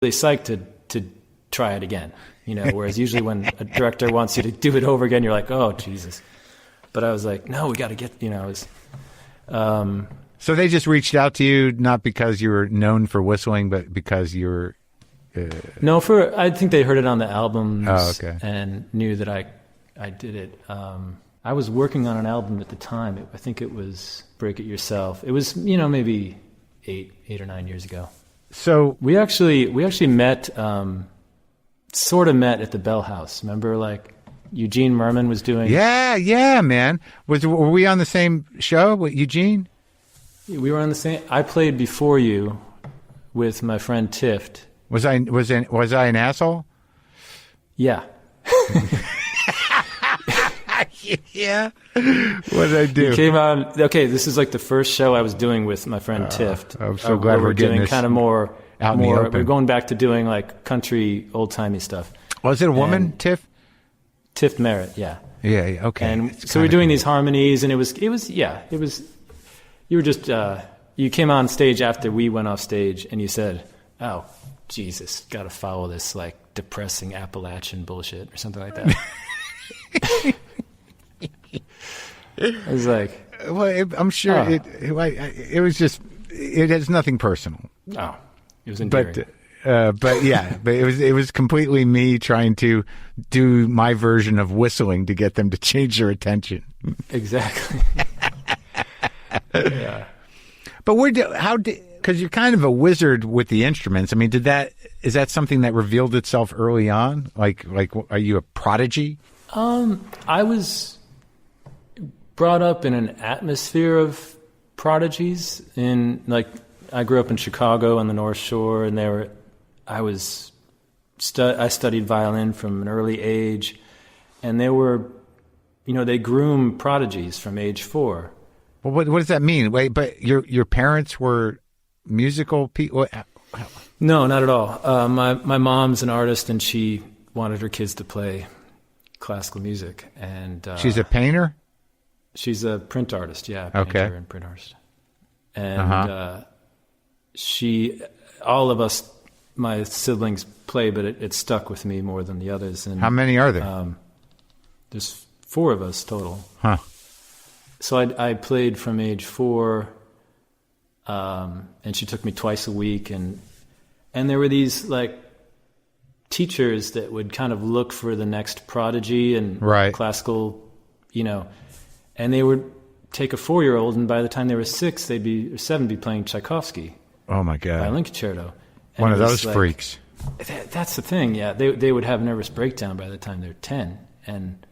really psyched to try it again, whereas usually when a director wants you to do it over again, you're like, oh, Jesus. But I was like, no, we got to get, So they just reached out to you, not because you were known for whistling, but because you were... No, I think they heard it on the albums and knew that I did it. I was working on an album at the time. I think it was Break It Yourself. It was, maybe 8 or 9 years ago. So we actually met, sort of met at the Bell House. Remember, like Eugene Merman was doing. Yeah, man. Were we on the same show with Eugene? We were on the same. I played before you with my friend Tift. Was I an asshole? Yeah. Yeah. What did I do? You came on. Okay, this is like the first show I was doing with my friend Tift. I'm so glad we're getting doing this kind of more out in the open. We're going back to doing like country, old timey stuff. Was it a woman, Tiff? Tift Merritt, yeah. Yeah. Okay. And so we're doing these harmonies, and it was. You were just. You came on stage after we went off stage, and you said, "Oh, Jesus, got to follow this like depressing Appalachian bullshit or something like that." I was like, well, I'm sure it was just, it has nothing personal. Oh, it was endearing. But it was completely me trying to do my version of whistling to get them to change their attention. Exactly. Yeah. But because you're kind of a wizard with the instruments. I mean, is that something that revealed itself early on? Like, are you a prodigy? I was brought up in an atmosphere of prodigies. I grew up in Chicago on the North Shore, and I studied violin from an early age, and they were, they groom prodigies from age 4. Well, what does that mean? Wait, but your parents were musical people? No, not at all. My mom's an artist, and she wanted her kids to play classical music, and she's a painter. She's a print artist, yeah. Painter and print artist. And all of us, my siblings, play, but it stuck with me more than the others. And how many are there? There's 4 of us total. Huh. So I played from age 4, and she took me twice a week, and there were these like teachers that would kind of look for the next prodigy and classical, and they would take a 4-year-old, and by the time they were 6, they'd be 7, be playing Tchaikovsky. Oh my God! Violin concerto. And one of those freaks. That's the thing. Yeah, they would have nervous breakdown by the time they're 10, and.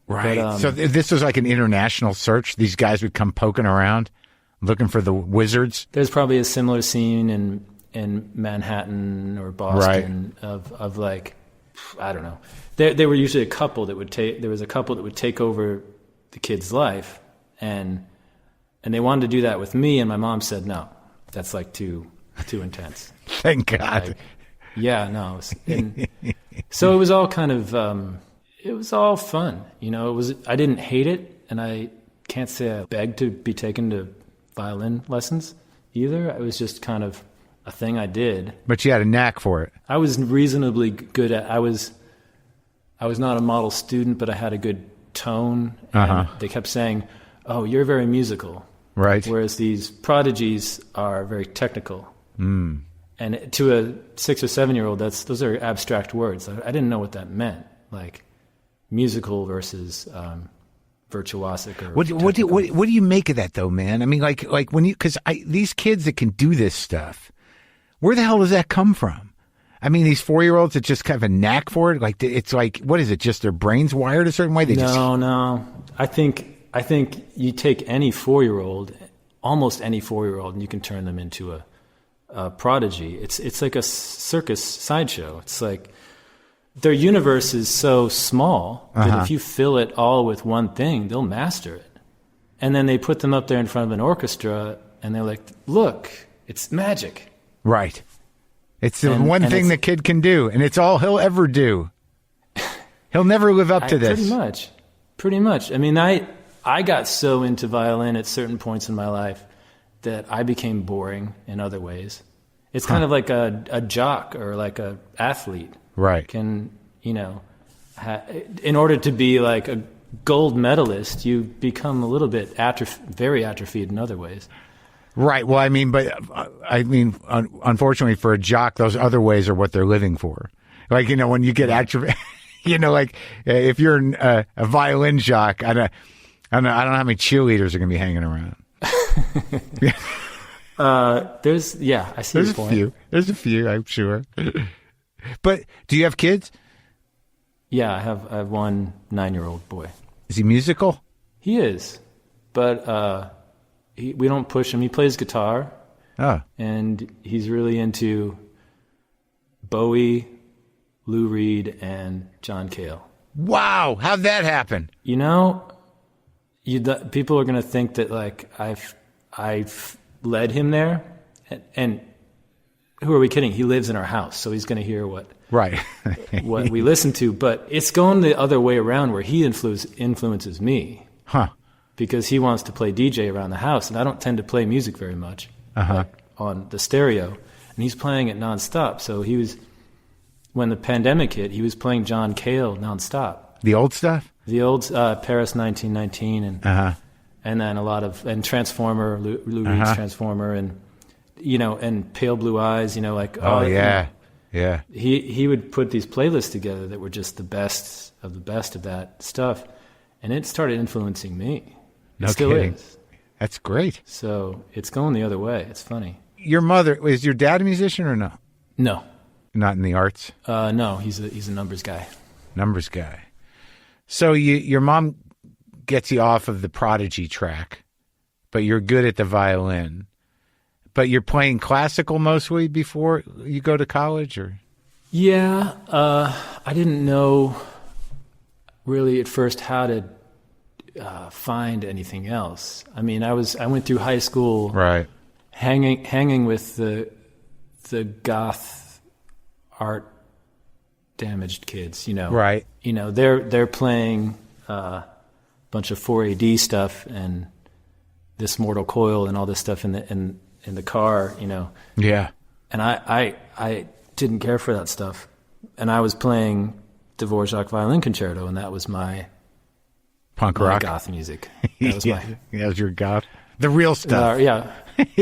Right. But, so this was like an international search. These guys would come poking around, looking for the wizards. There's probably a similar scene in Manhattan or Boston of like, I don't know. There were usually a couple that would take. There was a couple that would take over the kid's life, and they wanted to do that with me. And my mom said no. That's like too intense. Thank God. Like, yeah. No. So it was all kind of. It was all fun, I didn't hate it, and I can't say I begged to be taken to violin lessons either. It was just kind of a thing I did. But you had a knack for it. I was reasonably good at. I was not a model student, but I had a good tone. And they kept saying, "Oh, you're very musical," right? Whereas these prodigies are very technical. Mm. And to a 6 or 7-year-old, those are abstract words. I didn't know what that meant, like. Musical versus virtuosic. Or what do you make of that though, man? I mean, like when because these kids that can do this stuff, where the hell does that come from? I mean, these 4-year-olds that just have a knack for it. Like it's like, what is it? Just their brains wired a certain way? No. I think you take any 4-year-old, almost any 4-year-old, and you can turn them into a prodigy. It's like a circus sideshow. It's like. Their universe is so small that if you fill it all with one thing, they'll master it. And then they put them up there in front of an orchestra, and they're like, look, it's magic. Right. It's the one thing the kid can do, and it's all he'll ever do. He'll never live up to this. Pretty much. I mean, I got so into violin at certain points in my life that I became boring in other ways. It's kind of like a jock or like a athlete. Right. Can, in order to be like a gold medalist, you become a little bit very atrophied in other ways. Right. Well, unfortunately for a jock, those other ways are what they're living for. Like, when you get atrophied, like if you're a violin jock, I don't know how many cheerleaders are going to be hanging around. I see your point. There's a few, I'm sure. But do you have kids? Yeah, I have one 9-year-old boy. Is he musical? He is, but we don't push him. He plays guitar, and he's really into Bowie, Lou Reed, and John Cale. Wow, how'd that happen? People are going to think that like I've led him there, and who are we kidding? He lives in our house, so he's going to hear what we listen to. But it's going the other way around, where he influences me, because he wants to play DJ around the house, and I don't tend to play music very much on the stereo, and he's playing it nonstop. So when the pandemic hit, he was playing John Cale nonstop. The old stuff? The old Paris 1919 and then a lot of Transformer, Lou Reed's Transformer, and and Pale Blue Eyes, yeah. He would put these playlists together that were just the best of that stuff, and it started influencing me. It still is. That's great. So it's going the other way. It's funny. Your mother, is your dad a musician or no? No. Not in the arts? No, he's a numbers guy. Numbers guy. So your mom gets you off of the Prodigy track, but you're good at the violin. But you're playing classical mostly before you go to college, or? Yeah, I didn't know really at first how to find anything else. I mean, I went through high school hanging with the goth art damaged kids, Right. They're playing a bunch of 4AD stuff and This Mortal Coil and all this stuff in the car, Yeah. And I didn't care for that stuff. And I was playing Dvorak Violin Concerto, and that was my punk rock goth music. That was that was your goth. The real stuff.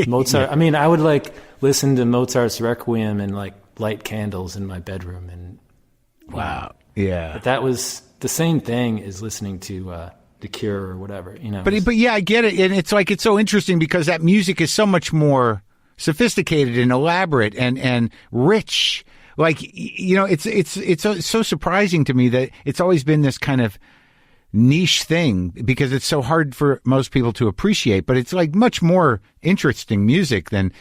Mozart. I mean, I would like listen to Mozart's Requiem and like light candles in my bedroom, and wow. Yeah. But that was the same thing as listening to The Cure or whatever, But yeah, I get it, and it's like it's so interesting because that music is so much more sophisticated and elaborate and rich. Like it's so surprising to me that it's always been this kind of niche thing because it's so hard for most people to appreciate. But it's like much more interesting music than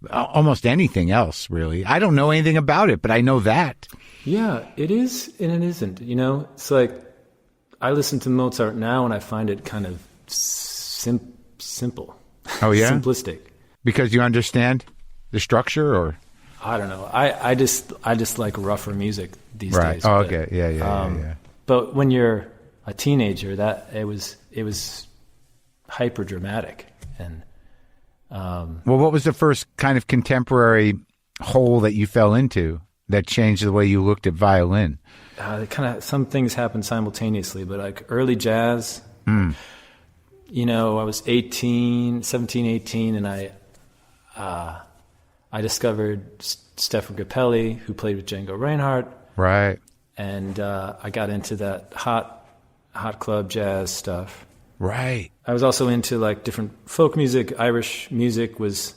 almost anything else, really. I don't know anything about it, but I know that. Yeah, it is, and it isn't. It's like I listen to Mozart now, and I find it kind of simple. Oh yeah, simplistic. Because you understand the structure, or I don't know. I just like rougher music these days. Oh, okay, yeah. But when you're a teenager, that it was hyper dramatic. And well, what was the first kind of contemporary hole that you fell into that changed the way you looked at violin? Some things happened simultaneously, but like early jazz. I was 17, 18, and I discovered Stefan Grappelli, who played with Django Reinhardt. Right. And I got into that hot club jazz stuff. Right. I was also into like different folk music. Irish music was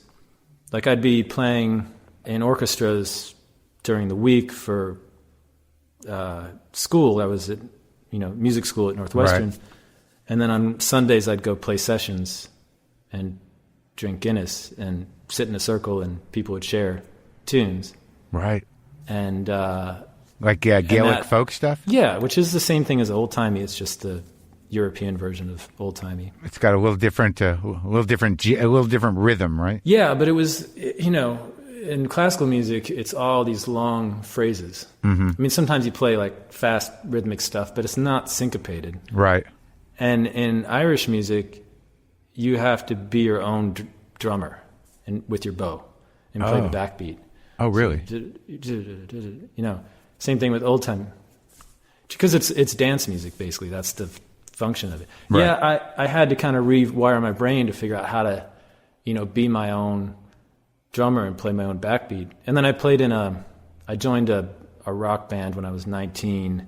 like I'd be playing in orchestras during the week for school. I was at music school at Northwestern, and then on Sundays I'd go play sessions and drink Guinness and sit in a circle, and people would share tunes. Right. And like Gaelic folk stuff. Yeah, which is the same thing as old timey. It's just the European version of old timey. It's got a little different rhythm, right? Yeah, but it was in classical music, it's all these long phrases. Mm-hmm. I mean, sometimes you play like fast rhythmic stuff, but it's not syncopated. Right. And in Irish music, you have to be your own drummer and with your bow and play the backbeat. Oh, really? Same thing with old time, because it's dance music basically. That's the function of it. Right. Yeah, I had to kind of rewire my brain to figure out how to, be my own drummer and play my own backbeat. And then I joined a rock band when I was 19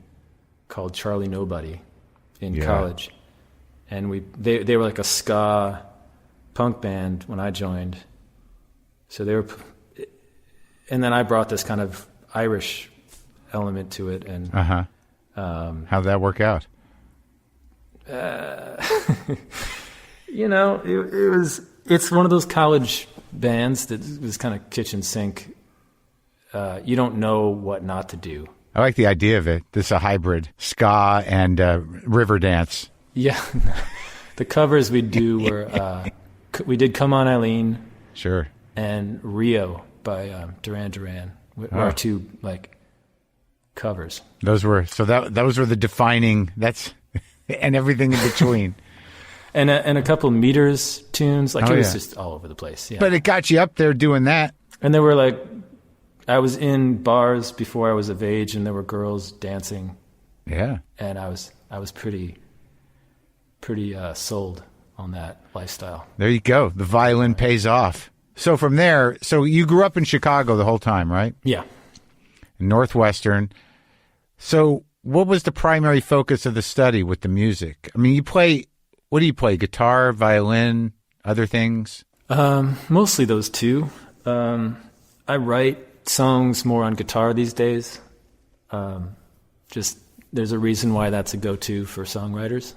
called Charlie Nobody in college, and they were like a ska punk band when I joined. So they were, and then I brought this kind of Irish element to it. And how'd that work out? It's one of those college bands that was kind of kitchen sink. You don't know what not to do. I like the idea of it. This is a hybrid ska and river dance. Yeah. The covers we do were, we did Come On Eileen. Sure. And Rio by Duran Duran. Our two, covers. Those were the defining, and everything in between. And a couple of Meters tunes. It was just all over the place. Yeah. But it got you up there doing that. And there were I was in bars before I was of age, and there were girls dancing. Yeah. And I was pretty sold on that lifestyle. There you go. The violin pays off. So from there, you grew up in Chicago the whole time, right? Yeah. Northwestern. So what was the primary focus of the study with the music? I mean, what do you play? Guitar, violin, other things? Mostly those two. I write songs more on guitar these days. Just there's a reason why that's a go-to for songwriters.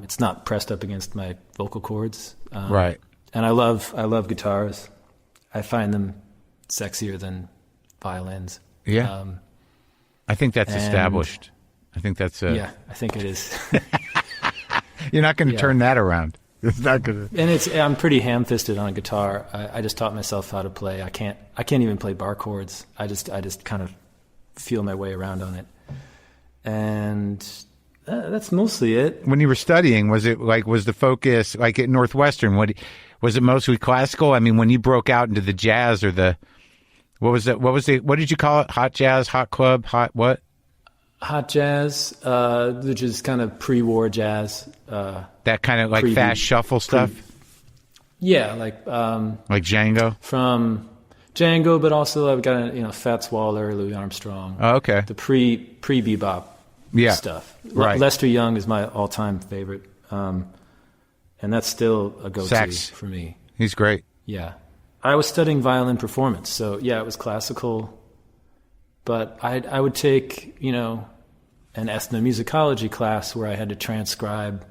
It's not pressed up against my vocal cords. Right. And I love guitars. I find them sexier than violins. Yeah. I think that's established. I think that's yeah, I think it is. You're not going to turn that around. It's not going to. And I'm pretty ham-fisted on a guitar. I just taught myself how to play. I can't even play bar chords. I just kind of feel my way around on it. And that's mostly it. When you were studying, was the focus at Northwestern? Was it mostly classical? I mean, when you broke out into the jazz or what did you call it? Hot jazz, hot club, hot what? Hot jazz, which is kind of pre-war jazz. That kind of fast shuffle stuff? Yeah, like Django? From Django, but also I've got Fats Waller, Louis Armstrong. Oh, okay. The pre-bebop stuff. Right. Lester Young is my all-time favorite. And that's still a go-to Sax. for me. He's great. Yeah. I was studying violin performance, so yeah, it was classical. But I would take, an ethnomusicology class where I had to transcribe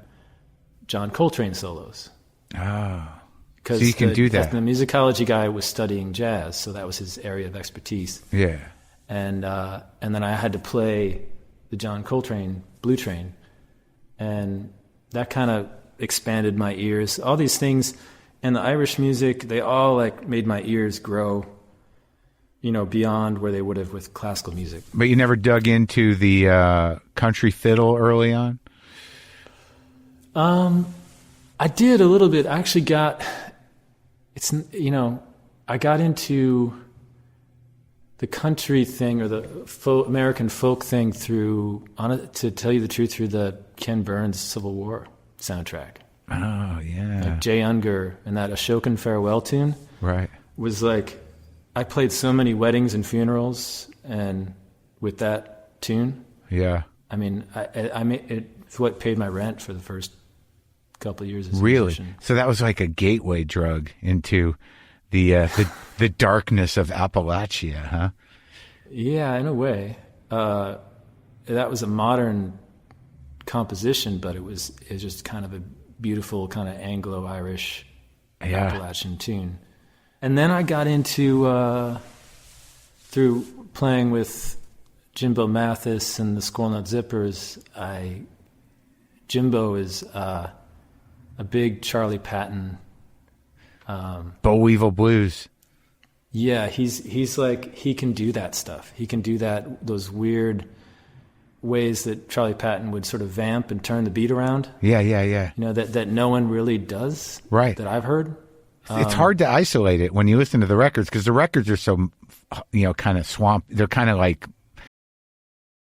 John Coltrane solos. Oh. Because so you can do that. The musicology guy was studying jazz, so that was his area of expertise. Yeah. And then I had to play the John Coltrane Blue Train, and that kind of expanded my ears. All these things, and the Irish music, they all made my ears grow, beyond where they would have with classical music. But you never dug into the country fiddle early on? I did a little bit. I actually I got into the country thing or the American folk thing to tell you the truth, through the Ken Burns Civil War soundtrack. Oh, yeah. Jay Unger and that Ashokan Farewell tune. Right. Was I played so many weddings and funerals and with that tune. Yeah. I mean, it's what paid my rent for the first couple of years as a really? musician. So that was like a gateway drug into the darkness of Appalachia, huh? Yeah, in a way. That was a modern composition, but it was just kind of a beautiful kind of Anglo-Irish Appalachian tune. And then I got into, through playing with Jimbo Mathis and the Squirrel Nut Zippers, Jimbo is a big Charlie Patton. Boll Weevil Blues. Yeah, he's he can do that stuff. He can do those weird ways that Charlie Patton would sort of vamp and turn the beat around. Yeah. That no one really does. Right. That I've heard. It's hard to isolate it when you listen to the records because the records are so, kind of swamp. They're kind of like